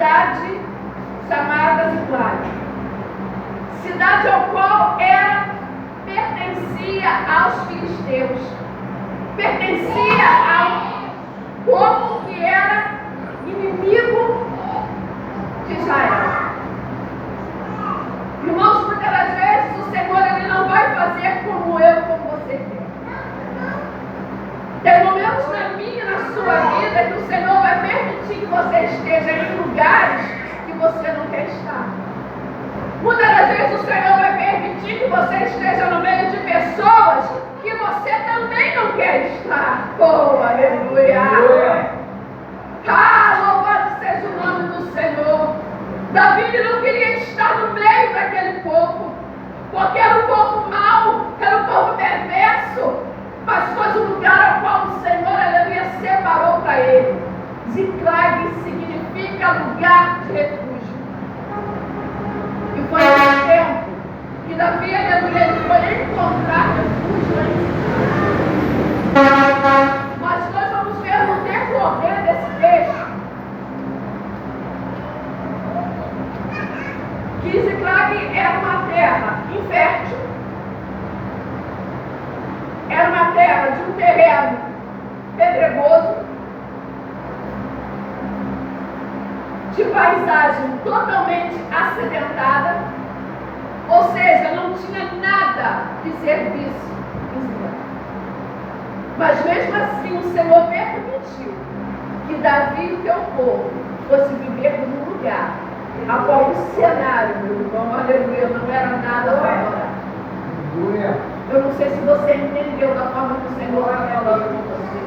cidade chamada Ziclague, cidade ao qual pertencia aos filisteus, pertencia ao povo que era inimigo de Israel. Irmãos, muitas das vezes o Senhor ele não vai fazer como eu, como você quer. Tem momentos na minha e na sua vida que o Senhor vai permitir que você esteja em lugares que você não quer estar. Muitas das vezes o Senhor vai permitir que você esteja no meio de pessoas que você também não quer estar. Oh, aleluia! Ah, louvado seja o nome do Senhor. Davi não queria estar no meio daquele povo, porque era um povo mau, era um povo perverso, mas foi o lugar ao qual o Senhor aleluia separou para ele. Ziclague significa lugar de refúgio. E foi nesse tempo que Davi aleluia ele foi encontrar refúgio lá em Ziclague. Mas nós vamos ver no decorrer desse texto que Ziclague era uma terra infértil, era uma terra de um terreno pedregoso, de paisagem totalmente acidentada, ou seja, não tinha nada de serviço em Ziclague. Mas mesmo assim o Senhor permitiu que Davi e o seu povo fosse viver num lugar a qual o cenário, meu irmão, aleluia, não era nada favorável. Eu não sei se você entendeu da forma que o Senhor está falando com você.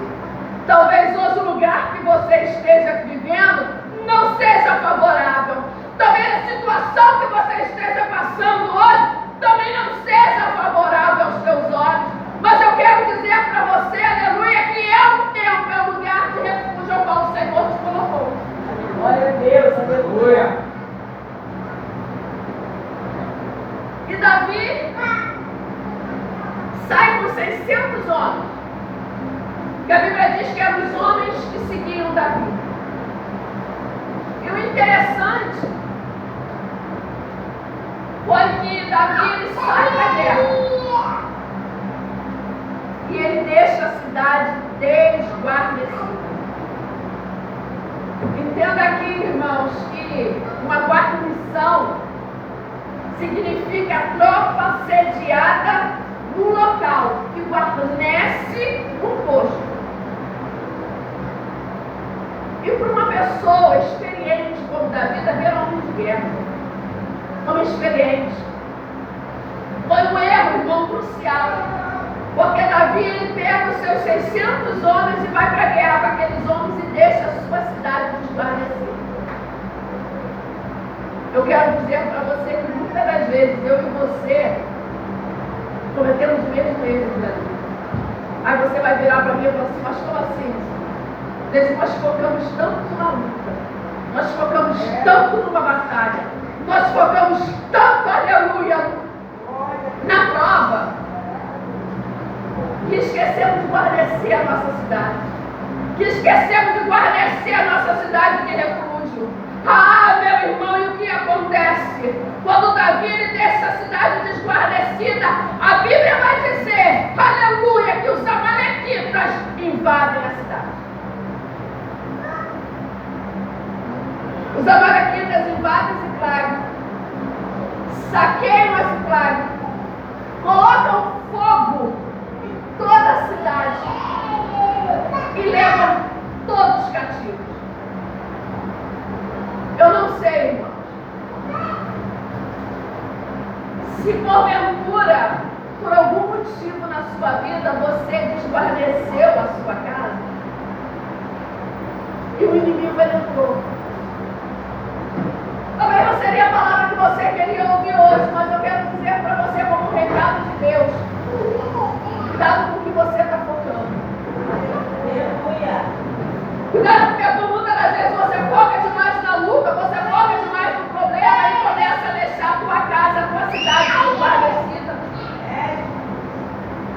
Talvez hoje o lugar que você esteja vivendo não seja favorável. Talvez a situação que você esteja passando hoje também não seja favorável aos teus olhos. Mas eu quero dizer para você, aleluia, que é um tempo, é um lugar de refúgio ao qual o Senhor te colocou. Glória a Deus, aleluia. E Davi sai com 600 homens, que a Bíblia diz que eram os homens que seguiam Davi. E o interessante foi que Davi ele sai da guerra e ele deixa a cidade desguarnecida. Entenda aqui, irmãos, que uma guarnição significa tropa sediada num local que guarnece um posto. E para uma pessoa experiente como Davi era um homem de guerra, homem experiente. Foi um erro, irmão, crucial, porque Davi ele pega os seus 600 homens e vai para a guerra com aqueles homens e deixa a sua cidade desguarnecida. Eu quero dizer para você que muitas das vezes eu e você cometemos o mesmo erro, né? Aí você vai virar para mim e falar assim, mas como assim? Nós focamos tanto numa luta, nós focamos tanto numa batalha, nós focamos tanto, aleluia, na prova, que esquecemos de guarnecer a nossa cidade, que esquecemos de guarnecer a nossa cidade de refúgio. Ah, meu irmão, e o que acontece? Quando Davi ele deixa a cidade desguarnecida, a Bíblia vai dizer, aleluia, que os amalequitas invadem a cidade. Os amalequitas invadem Ziclague, saqueiam a Ziclague, colocam fogo em toda a cidade e levam todos cativos. Eu não sei, irmãos, se porventura, por algum motivo na sua vida, você desguarneceu a sua casa e o inimigo entrou. Talvez não seria a palavra que você queria ouvir hoje, mas eu quero dizer para você como um recado de Deus. Cuidado com o que você está focando. Cuidado porque muitas das vezes você foca demais na luta, você foca demais no problema e começa a deixar a tua casa, a tua cidade desguarnecida.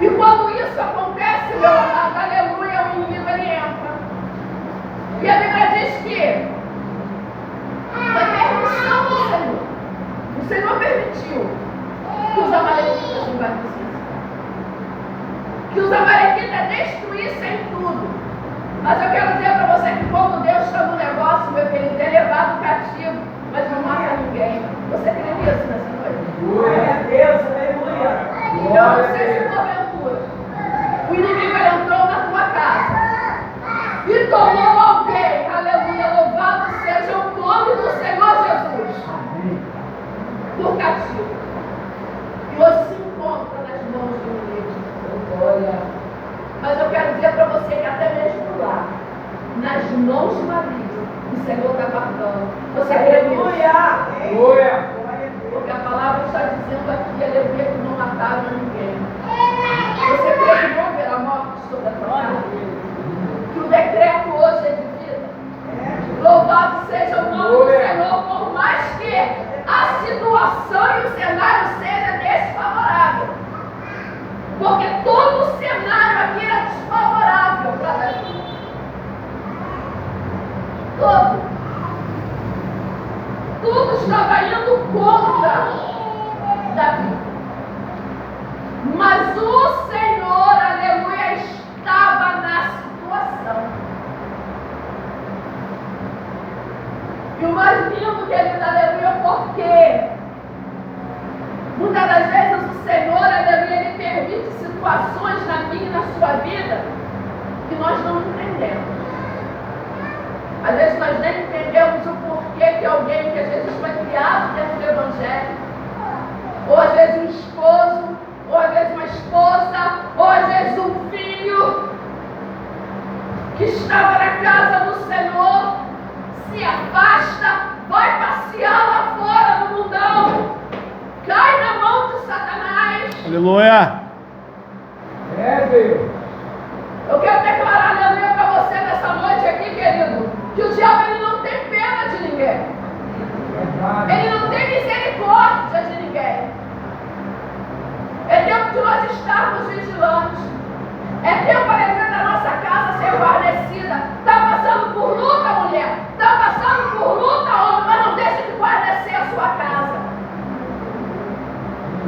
E quando isso acontece, meu amado, aleluia, o inimigo ele entra. E a Bíblia diz que permitiu que os amalequitas invadissem, que os amalequitas destruíssem tudo. Mas eu quero dizer para você que quando Deus está no negócio, meu querido, é levado cativo, mas não mata ninguém. Você crê nisso nessa noite? Glória a Deus, aleluia. Eu não sei se porventura o inimigo entrou na tua casa e tomou alguém, aleluia, louvado seja o nome do Senhor Jesus, por cativo. E hoje se encontra nas mãos do inimigo. Olha. Mas eu quero dizer para você que até mesmo lá, nas mãos de Maria, o Senhor está guardando. Você crê nisso? Aleluia. Porque a palavra está dizendo aqui, aleluia, que não mataram ninguém. Você crê que não haverá morte sobre a tua casa? Que o decreto hoje é de vida? Louvado seja o nome do Senhor, por mais que a situação e o cenário seja desfavorável. Porque todo o cenário aqui era desfavorável para Davi. Todo. Tudo estava indo contra Davi. Mas o Senhor, aleluia, estava na situação. E o mais lindo, querido, aleluia, porque muitas das vezes o Senhor, aleluia, Ele permite situações na minha e na sua vida que nós não entendemos. Às vezes nós nem entendemos o porquê que alguém que às vezes foi criado dentro do Evangelho, ou às vezes um esposo, ou às vezes uma esposa, ou às vezes um filho que estava na casa do Senhor, se afasta, vai passear lá fora no mundão, cai na mão de Satanás. Aleluia. Deus. Eu quero declarar, aleluia, para você nessa noite aqui, querido, que o diabo ele não tem pena de ninguém. Ele não tem misericórdia de ninguém. É tempo de nós estarmos vigilantes. É tempo, aleluia, da nossa casa ser guarnecida. Está passando por luta, mulher. Está passando por luta, homem, mas não deixe de guarnecer a sua casa.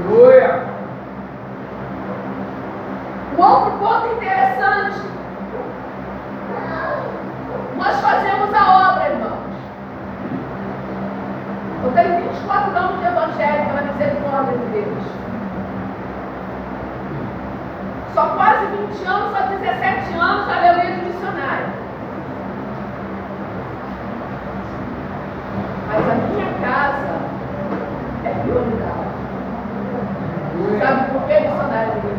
Aleluia. Um outro ponto interessante. Nós fazemos a obra, irmãos. Eu tenho 24 anos de evangelho pela misericórdia de Deus. Só quase 20 anos, só 17 anos, aleluia, de missionário. Mas a minha casa é prioridade. Sabe por que, missionário de Deus?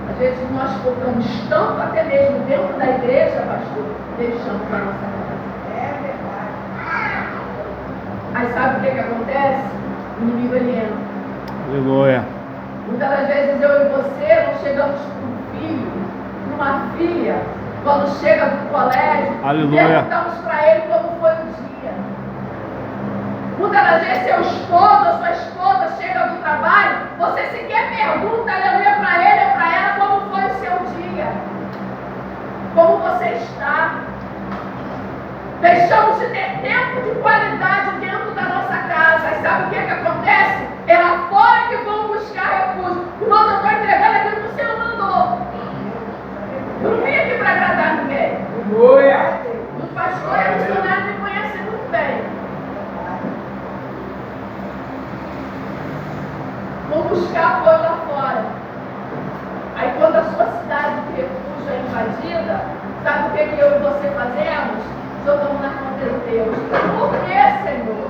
Às vezes nós focamos tanto até mesmo dentro da igreja, pastor, deixamos a nossa casa. É verdade. Aí sabe o que acontece? O inimigo ele entra. Aleluia. Muitas das vezes eu e você não chegamos para um filho, para uma filha, quando chega do colégio, aleluia, perguntamos para ele como foi o dia. Muitas das vezes seu esposo ou sua esposa chega do trabalho, você sequer pergunta, aleluia, para ele ou para ela como foi o seu dia. Como você está. Deixamos de ter tempo de qualidade dentro da nossa casa. E sabe o que acontece? É lá fora que vão buscar refúgio. Irmãos, eu estou entregando aquilo que o Senhor mandou. Eu não vim aqui para agradar ninguém. O pastor e o missionário me conhecem muito bem. Vão buscar apoio lá fora. Aí quando a sua cidade de refúgio é invadida, sabe o que eu e você fazemos? Jogamos na conta de Deus. Por que, Senhor?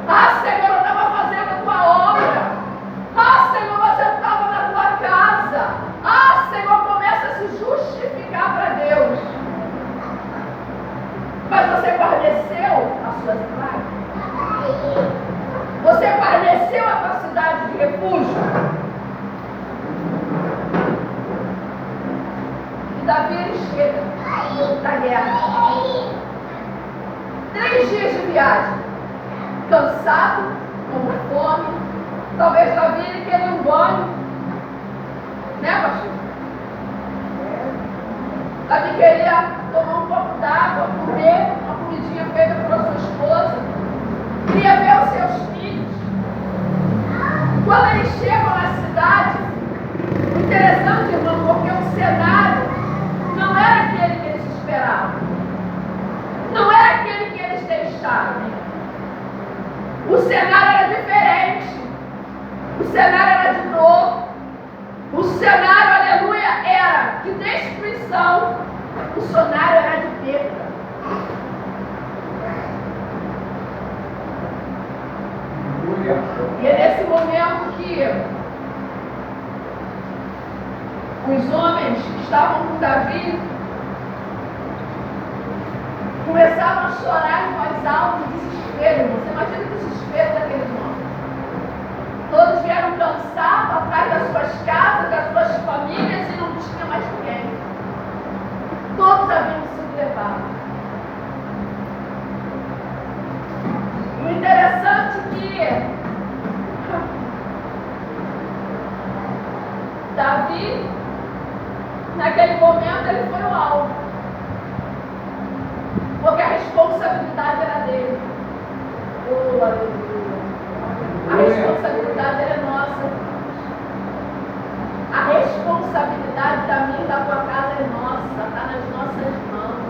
Ah, Senhor, eu estava fazendo a tua obra. Ah, Senhor, mas eu estava na tua casa. Ah, Senhor, começa a se justificar para Deus. Mas você guarneceu as suas imagens? Você guarneceu a tua cidade de refúgio? E Davi ele chega da guerra. 3 dias de viagem, cansado, com fome, talvez Davi ele queria um banho, né, pastor? Davi queria tomar um copo d'água, comer uma comidinha feita pela sua esposa, queria ver os seus filhos. conquistar. O cenário era diferente. O cenário era de dor. O cenário, aleluia, era de destruição. O cenário era de perda. E é nesse momento que os homens que estavam com Davi começaram a chorar em voz alta de desespero. Você imagina o desespero daqueles homens. Todos vieram cansados atrás das suas casas, das suas famílias e não tinha mais ninguém. Todos haviam sido levados. O interessante é que Davi, naquele momento, ele foi o alvo. Porque a responsabilidade era dele. Oh, aleluia. A responsabilidade era nossa. A responsabilidade da minha e da tua casa é nossa. Está nas nossas mãos.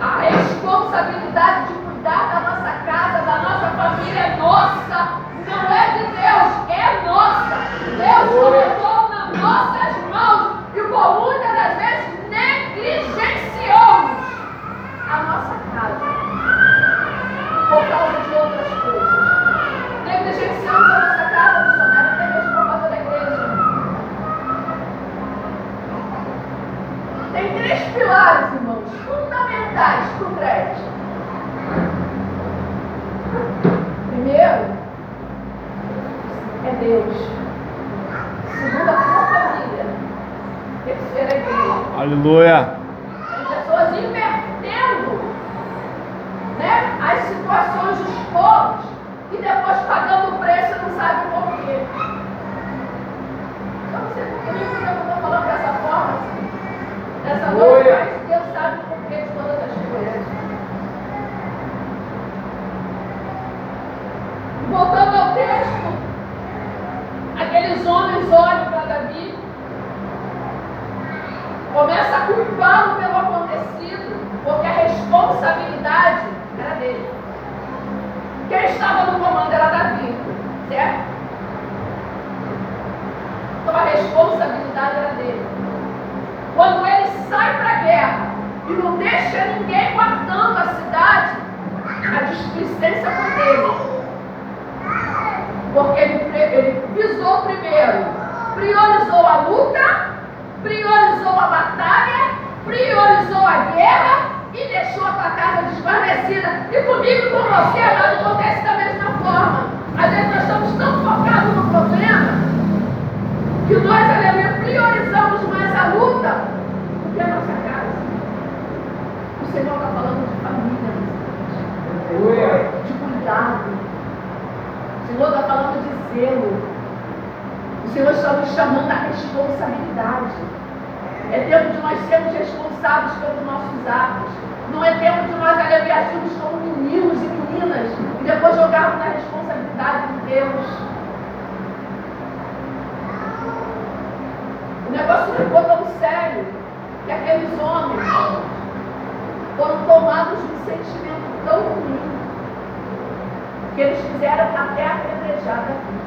A responsabilidade de cuidar da nossa casa, da nossa família é nossa. Não é de Deus, é nossa. Deus colocou nas nossas mãos. E por muitas das vezes negligenciamos a nossa casa por causa de outras coisas. Negligenciamos a nossa casa missionária até mesmo por causa da igreja. Tem 3 pilares, irmãos, fundamentais para o crente. Primeiro é Deus. Segundo, a tua família. Terceiro, a igreja. Aleluia. Tem pessoas invertendo, né, as situações dos povos e depois pagando o preço e não sabe por quê. Eu não sei por que eu estou falando dessa forma assim. Dessa noite, mas Deus sabe o porquê de todas as coisas. Voltando ao texto, aqueles homens olham para Davi, começam a culpá-lo pelo acontecido, porque a responsabilidade era dele. Quem estava no comando era Davi, certo? Então a responsabilidade era dele. Quando ele sai para a guerra e não deixa ninguém guardando a cidade, a displicência foi dele. Porque ele visou primeiro, priorizou a luta, priorizou a batalha, priorizou a guerra e deixou a tua casa desguarnecida. E comigo e com você, amado, acontece da mesma forma. Às vezes nós estamos tão focados no problema que nós, aleluia, priorizamos mais a luta do que a nossa casa. O Senhor está falando de família, de cuidado. O Senhor está falando de zelo. O Senhor está nos chamando à responsabilidade. É tempo de nós sermos responsáveis pelos nossos atos. Não é tempo de nós agirmos como meninos e meninas e depois jogarmos na responsabilidade de Deus. O negócio ficou tão sério que aqueles homens foram tomados de um sentimento tão ruim que eles fizeram até apedrejar Davi.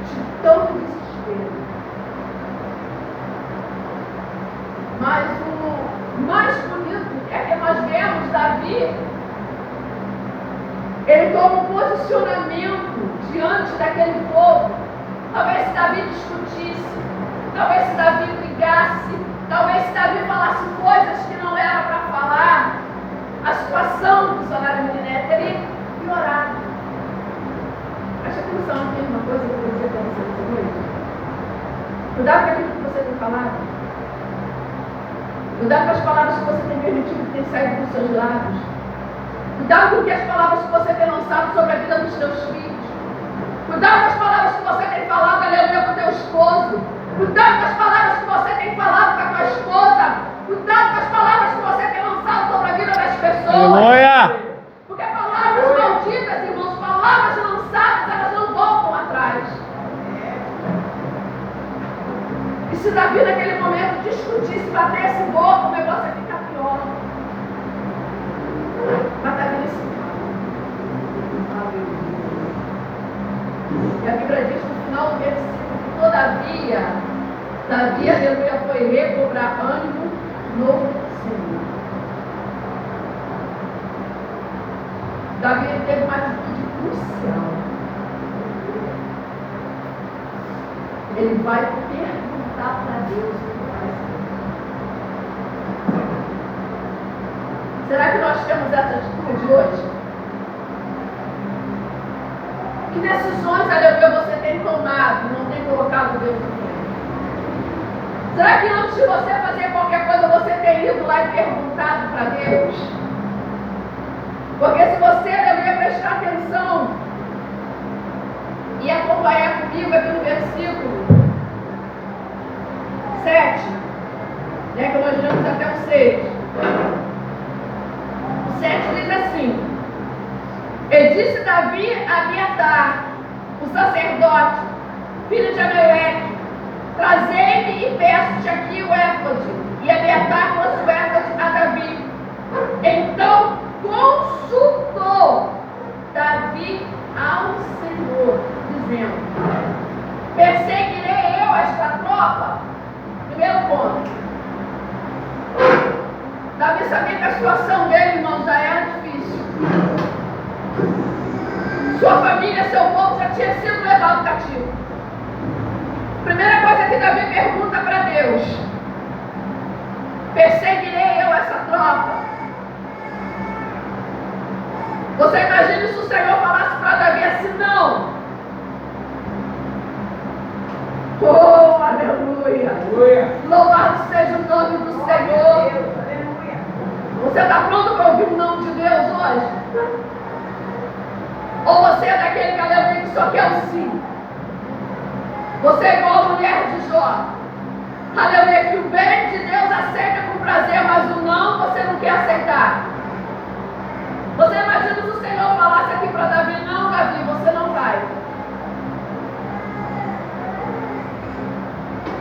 De tanto desespero. Mas o mais bonito é que nós vemos Davi, ele toma um posicionamento diante daquele povo. Talvez se Davi discutisse, talvez se Davi brigasse, talvez se Davi falasse coisas que não era para falar, a situação do missionário Mineiro teria piorado. Preste atenção aqui uma coisa que você tem nessa noite. Cuidado com aquilo que você tem falado. Cuidado com as palavras que você tem permitido que tenham saído dos seus lábios. Cuidado com as palavras que você tem lançado sobre a vida dos seus filhos. Cuidado com as palavras que você tem falado, aleluia, com o teu esposo. Cuidado com as palavras que você tem falado com a tua esposa. Cuidado com as palavras que você tem lançado sobre a vida das pessoas. Aleluia. Porque palavras malditas, irmãos, palavras lançadas, elas não voltam atrás. E se Davi naquele momento discutisse, batesse boca, o negócio ia ficar pior. E a Bíblia diz no final do versículo: todavia, Davi, aleluia, foi recobrar ânimo no Senhor. Davi teve uma atitude crucial. Ele vai perguntar para Deus o que vai ser. Será que nós temos essa atitude hoje? Que decisões, aleluia, você tem tomado e não tem colocado Deus no meio? Será que antes de você fazer qualquer coisa, você tem ido lá e perguntado para Deus? Porque se você, aleluia, prestar atenção e acompanhar comigo aqui no versículo 7, né, que nós lemos até o 6. O 7 diz assim: e disse Davi a Abiatar, o sacerdote, filho de Ameleque: trazei-me e peço-te aqui o éfode. E Abiatar trouxe o éfode a Davi. Então consultou Davi ao Senhor, dizendo: perseguirei eu esta tropa? Primeiro ponto. Davi sabia que a situação dele, irmãos, já era difícil. Sua família, seu povo já tinha sido levado cativo. Primeira coisa que Davi pergunta para Deus: perseguirei eu essa tropa? Você imagina se o Senhor falasse para Davi assim: não. Oh, aleluia. Louvado seja o nome do Senhor. Você está pronto para ouvir o nome de Deus hoje? Ou você é daquele que, aleluia, que só quer o sim? Você é igual a mulher de Jó. Aleluia, que o bem de Deus aceita com prazer, mas o não você não quer aceitar. Você imagina se o Senhor falasse aqui para Davi: não, Davi, você não vai.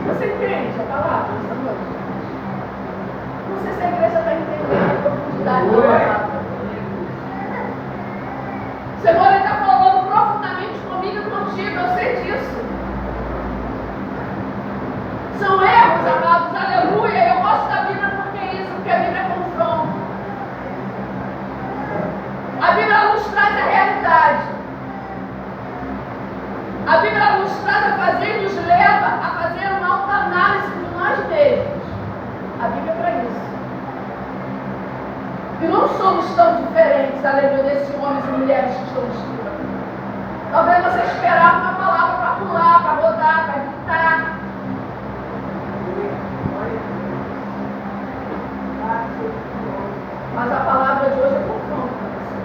Você entende a palavra essa noite? Não sei se a igreja está entendendo a profundidade da palavra. O Senhor está falando profundamente comigo e contigo, eu sei disso. São erros, amados, aleluia. Eu gosto da Bíblia porque é isso, porque a Bíblia confronta. A Bíblia nos traz a realidade. A Bíblia nos traz a fazer, nos leva a fazer uma autoanálise de nós mesmos. A Bíblia é para isso. E não somos tão diferentes, aleluia, desses homens e mulheres que estão escritos aqui. Talvez você esperava uma palavra para pular, para rodar, para gritar. Mas a palavra de hoje é confronto para você.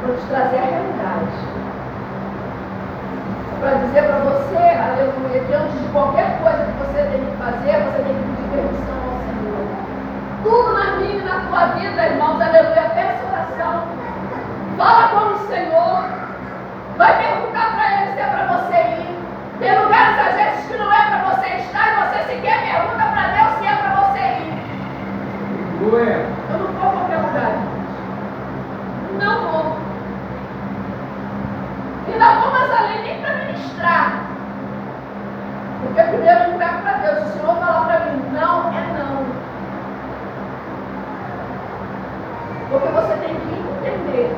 Vou te trazer a realidade. Para dizer para você, aleluia, que antes de qualquer coisa que você tem que fazer, você tem que pedir permissão ao Senhor. Tudo na minha e na tua vida, irmãos, aleluia, peça oração. Fala com o Senhor. Vai perguntar para Ele se é para você ir. Tem lugares, às vezes, que não é para você estar e você sequer pergunta para Deus se é para você ir. Eu não vou a qualquer lugar. Não vou. E não vou mais além nem para ministrar. Porque primeiro eu entrego para Deus. Se o Senhor falar para mim, não, é não. Porque você tem que entender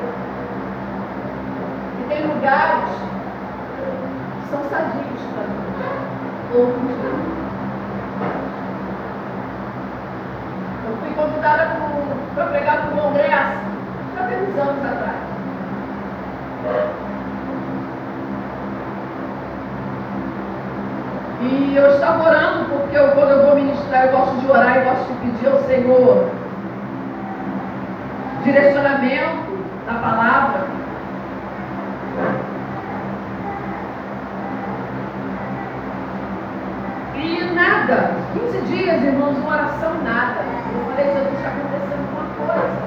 que tem lugares que são sadios para mim. Outros não. Eu fui convidada para pregar para um congresso já tem uns anos atrás. E eu estava orando, porque quando eu vou ministrar, eu gosto de orar e gosto de pedir ao Senhor direcionamento da palavra. E nada, 15 dias, irmãos, uma oração, nada. Eu falei: Jesus, está acontecendo alguma coisa.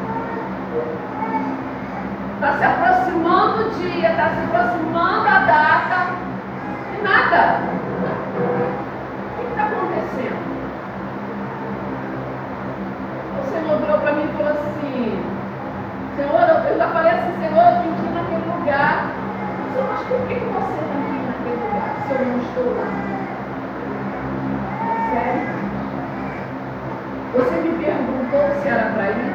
Está se aproximando o dia, está se aproximando a data, e nada. O que está acontecendo? O Senhor virou para mim e falou assim: Senhor, eu já falei assim: Senhor, eu tenho que ir naquele lugar. Mas estou lá. Sério? Você me perguntou se era para ir?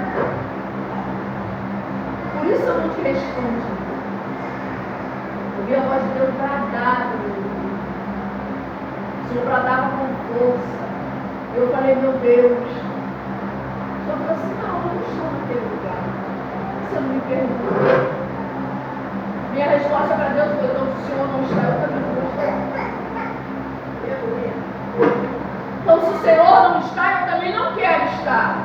Por isso eu não te respondi. Eu vi a voz de Deus bradar no meu ouvido. O Senhor bradava com força. Eu falei, meu Deus. O Senhor falou assim, não, eu não estou naquele lugar. Você não me perguntou. Minha resposta para Deus foi, então, se o Senhor não está, eu também não vou estar. Então, se o Senhor não está, eu também não quero estar.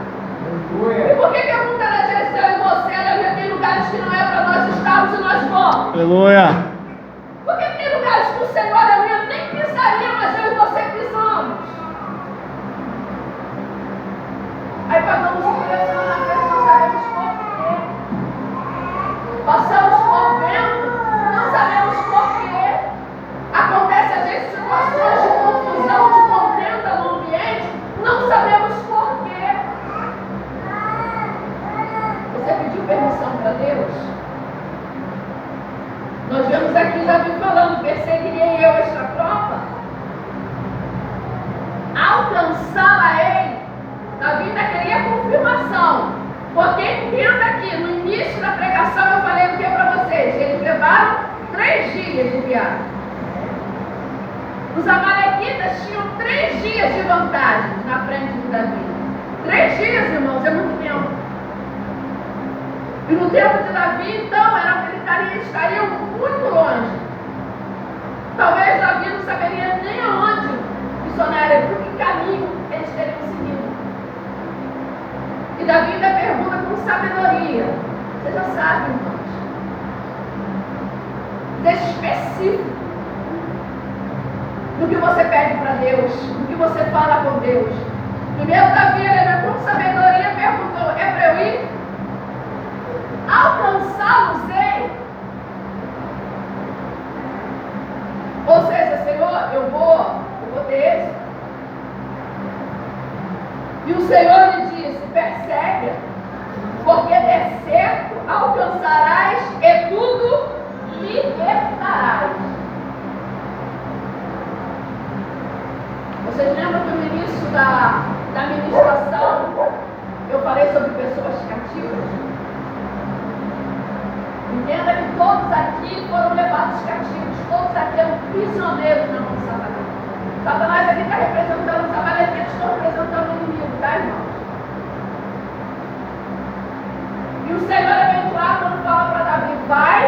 E por que muitas das vezes eu e você, aleluia, tem lugares que não é para nós estarmos e nós vamos? Aleluia. Porque tem lugares que o Senhor, aleluia, nem pisaria, mas eu e você pisamos. Aí pagamos o preço lá na frente, não sabemos por quê. Passamos correndo, não sabemos por quê. Acontece às vezes situações de confusão, de contenda no ambiente, não sabemos por quê. Você pediu permissão para Deus? Nós vemos aqui Davi falando, perseguirei eu esta tropa? Alcançá-la-ei. Davi ainda queria confirmação. Porque entenda aqui, no início da pregação eu falei o que para vocês? Eles levaram 3 dias de viagem. Os amalequitas tinham 3 dias de vantagem na frente de Davi. 3 dias, irmãos, é muito tempo. E no tempo de Davi, então, estariam muito longe. Talvez Davi não saberia nem aonde missionário, por que caminho eles teriam seguido. E Davi ainda pergunta com sabedoria. Você já sabe, irmãos. Seja específico no que você pede para Deus, no que você fala com Deus. Primeiro Davi, ele com sabedoria perguntou, é para eu ir? Alcançá-los-ei? Ou seja, Senhor, eu vou ter êxito. E o Senhor lhe disse, persegue, porque de certo alcançarás e tudo libertarás. Vocês lembram que no início da ministração eu falei sobre pessoas cativas? Entenda que todos aqui foram levados cativos, todos aqui eram prisioneiros na mão de Satanás. Satanás aqui está representando os amalequitas, estão representando o inimigo, tá, irmãos? E o Senhor é bem claro quando fala para Davi, vai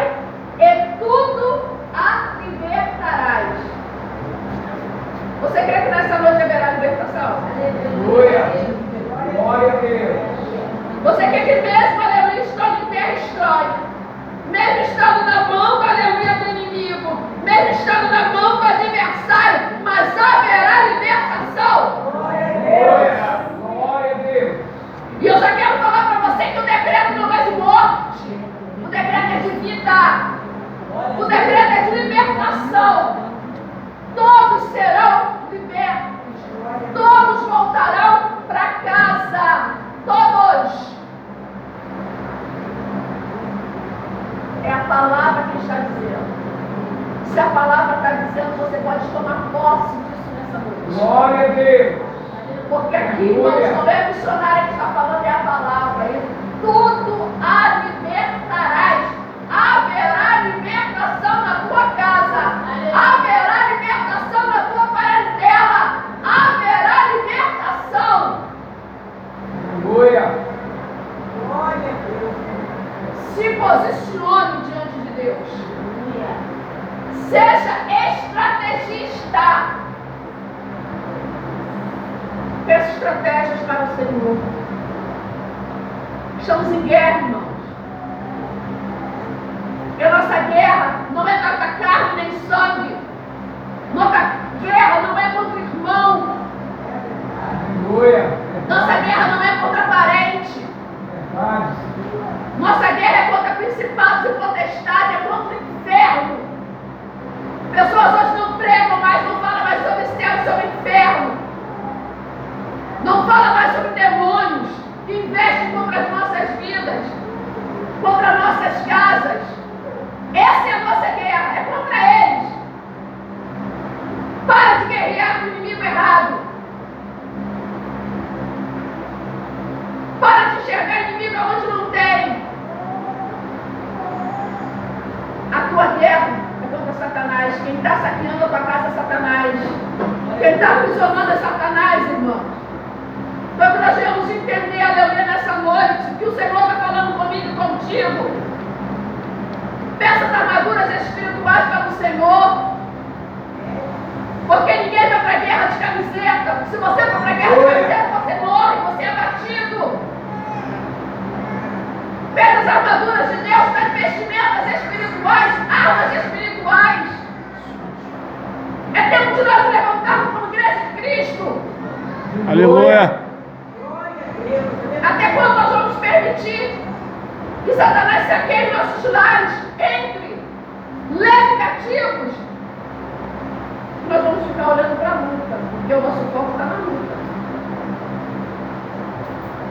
e tudo a libertarás. Você crê que nessa noite haverá libertação? Aleluia! Glória a Deus! Você quer que mesmo, aleluia, estando em terra estranha, mesmo estando na mão, aleluia, do inimigo, mesmo estando na mão do adversário, mas haverá libertação. Glória a Deus! Glória a Deus! E eu já quero falar para você que o decreto não é de morte, o decreto é de vida, o decreto é de libertação. Todos serão libertos, todos voltarão para casa, todos. É a palavra que está dizendo. Se a palavra está dizendo, você pode tomar posse disso nessa noite. Glória a Deus! Porque aqui, irmãos, não é missionária que está falando, é a palavra. E tudo a libertarás. Haverá libertação na tua casa. Haverá libertação na tua parentela. Haverá libertação. Aleluia! Glória a Deus. Se posicione diante de Deus. Seja estrategista. Peça estratégias para o Senhor. Estamos em guerra, irmãos. E a nossa guerra não é contra carne nem sangue. Nossa guerra não é contra irmão. Aleluia! Nossa guerra não é contra parente. Verdade! Nossa guerra é contra principados e potestades, é contra o inferno. Pessoas hoje não pregam mais, não falam mais sobre céu e sobre inferno. Não fala mais sobre demônios que investem contra as nossas vidas, contra nossas casas. Essa é a nossa guerra, é contra eles. aprisionando a Satanás, irmãos. Então, que nós venhamos entender, aleluia, nessa noite, que o Senhor está falando comigo e contigo. Peça as armaduras espirituais para o Senhor. Porque ninguém vai para a guerra de camiseta. Se você for para a guerra de camiseta, você morre, você é batido. Peça as armaduras de Deus para vestimentas espirituais, armas espirituais. É tempo de nós levantarmos como igreja de Cristo. Aleluia. Até quando nós vamos permitir que Satanás saqueie nossos lares, entre, leve cativos? Nós vamos ficar olhando para a luta, porque o nosso foco está na luta.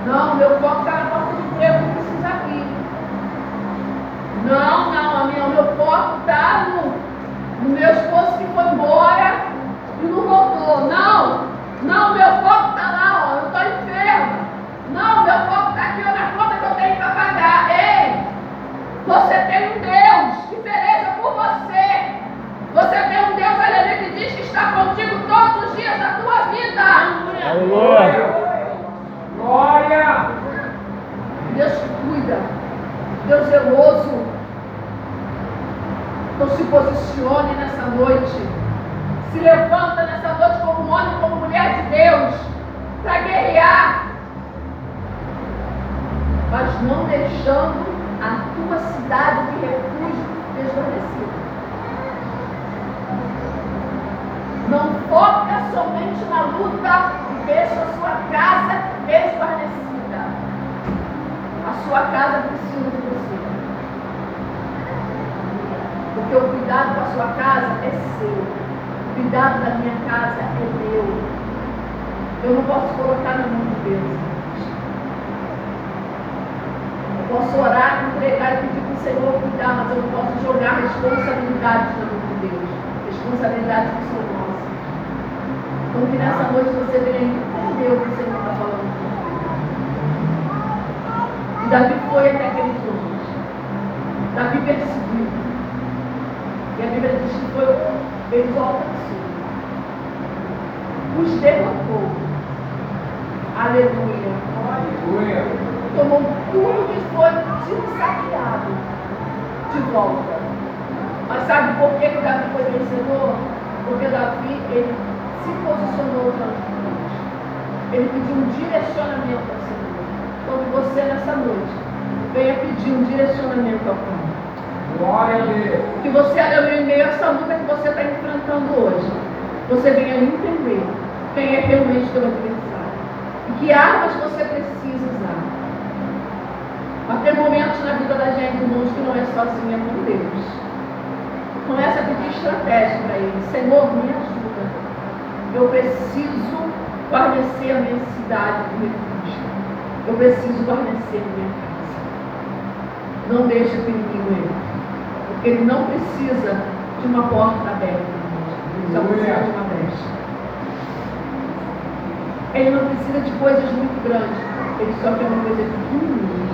Não, meu foco está na porta de emprego que precisa abrir. Não, o meu foco está no meu esposo que foi embora e não voltou. Não, meu foco está lá, ó, eu estou enferma. Não, meu foco está aqui, ó, na conta que eu tenho para pagar. Ei, você tem um Deus que peleja por você. Você tem um Deus, aleluia, que diz que está contigo todos os dias da tua vida. Aleluia. Glória! Deus que cuida, Deus zeloso. Então se posicione nessa noite. Se levanta nessa noite como homem, como mulher de Deus, para guerrear. Mas não deixando a tua cidade de refúgio desvanecida. Não foca somente na luta e deixa a sua casa desvanecida. A sua casa precisa de você. Porque o cuidado com a sua casa é seu. O cuidado da minha casa é meu. Eu não posso colocar na mão de Deus. Eu posso orar, entregar e pedir para o Senhor cuidar, mas eu não posso jogar responsabilidades na mão de Deus. Responsabilidades que são nossas. Então que nessa noite você venha entender o que o Senhor está falando com você. E Davi foi até aqueles homens. Davi perseguiu. E a Bíblia diz que eles o alcançou. Os derrotou. Aleluia. Aleluia! Tomou tudo que foi sido saqueado de volta. Mas sabe por que o Davi foi vencedor? Porque Davi, ele se posicionou diante de Deus. Ele pediu um direcionamento ao Senhor. Quando você nessa noite venha pedir um direcionamento ao Pai. Glória a Deus! Que você, aleluia, em meio a essa luta que você está enfrentando hoje, você venha entender quem é realmente teu adversário. E que armas você precisa usar. Mas tem momentos na vida da gente, irmãos, que não é sozinha com Deus. Começa a pedir estratégia para Ele. Senhor, me ajuda. Eu preciso guarnecer a minha cidade de refúgio. Eu preciso guarnecer a minha casa. Não deixe o inimigo entrar. Porque ele não precisa de uma porta aberta. Ele só precisa de uma brecha. Ele não precisa de coisas muito grandes. Ele só quer uma coisa pequenininha.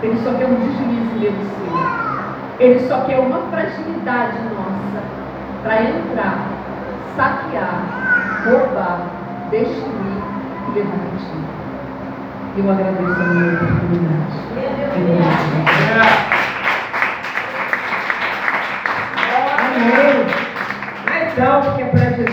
Ele só quer um deslize dele seu. Ele só quer uma fragilidade nossa para entrar, saquear, roubar, destruir e levar contigo. Eu agradeço a minha oportunidade. Mais alto que é para Jesus.